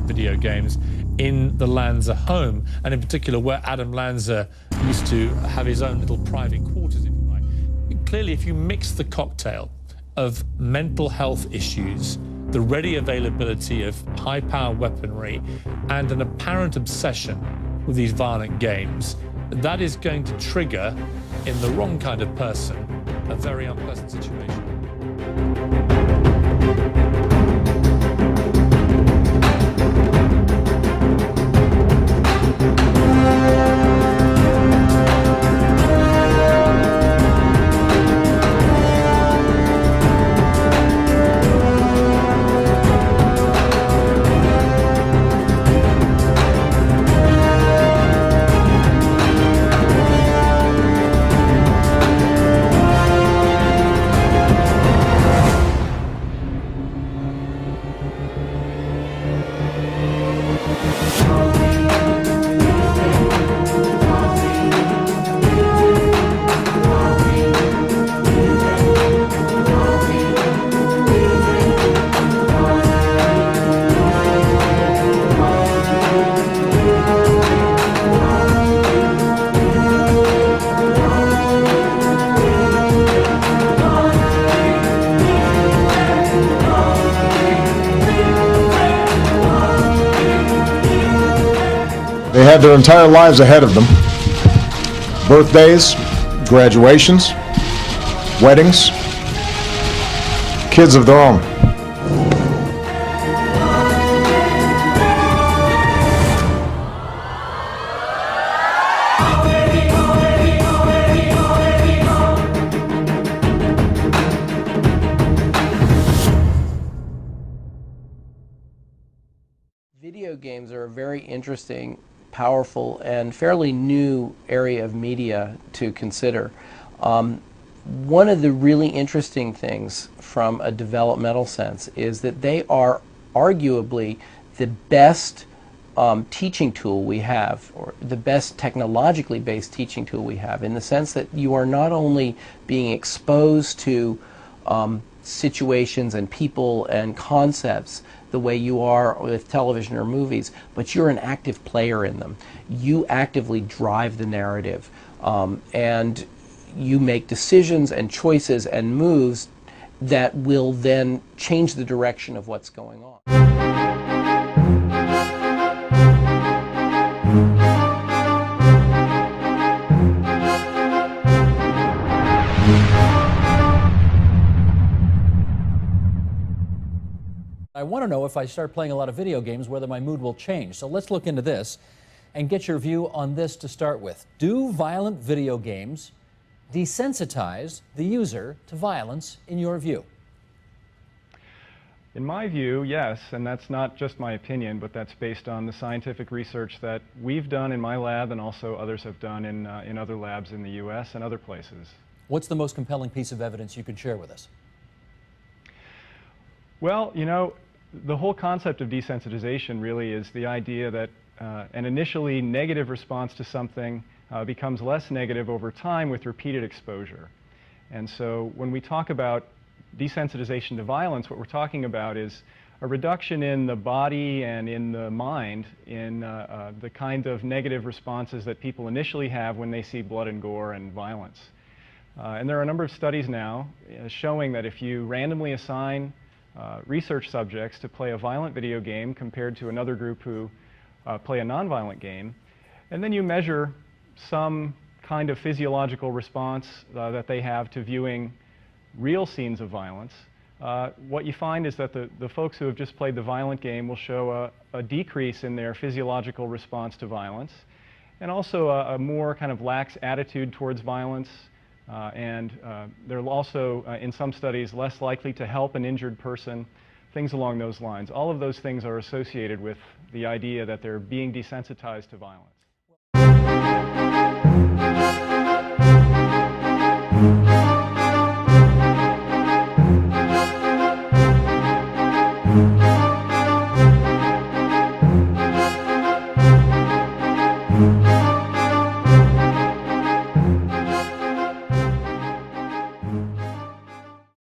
of video games in the Lanza home, and in particular where Adam Lanza used to have his own little private quarters, if you like. Clearly, if you mix the cocktail of mental health issues, the ready availability of high-power weaponry, and an apparent obsession with these violent games, that is going to trigger, in the wrong kind of person, a very unpleasant situation. They had their entire lives ahead of them. Birthdays, graduations, weddings, kids of their own. Video games are a very interesting, powerful, and fairly new area of media to consider. One of the really interesting things from a developmental sense is that they are arguably the best teaching tool we have, or the best technologically based teaching tool we have, in the sense that you are not only being exposed to situations and people and concepts the way you are with television or movies, but you're an active player in them. You actively drive the narrative, and you make decisions and choices and moves that will then change the direction of what's going on. I want to know, if I start playing a lot of video games, whether my mood will change. So let's look into this and get your view on this to start with. Do violent video games desensitize the user to violence, in your view? In my view, yes, and that's not just my opinion, but that's based on the scientific research that we've done in my lab and also others have done in other labs in the U.S. and other places. What's the most compelling piece of evidence you can share with us? Well, you know, the whole concept of desensitization really is the idea that an initially negative response to something becomes less negative over time with repeated exposure. And so when we talk about desensitization to violence, what we're talking about is a reduction in the body and in the mind in the kind of negative responses that people initially have when they see blood and gore and violence. And there are a number of studies now showing that if you randomly assign research subjects to play a violent video game compared to another group who play a nonviolent game, and then you measure some kind of physiological response that they have to viewing real scenes of violence, what you find is that the folks who have just played the violent game will show a decrease in their physiological response to violence, and also a more kind of lax attitude towards violence. And they're also, in some studies, less likely to help an injured person, things along those lines. All of those things are associated with the idea that they're being desensitized to violence.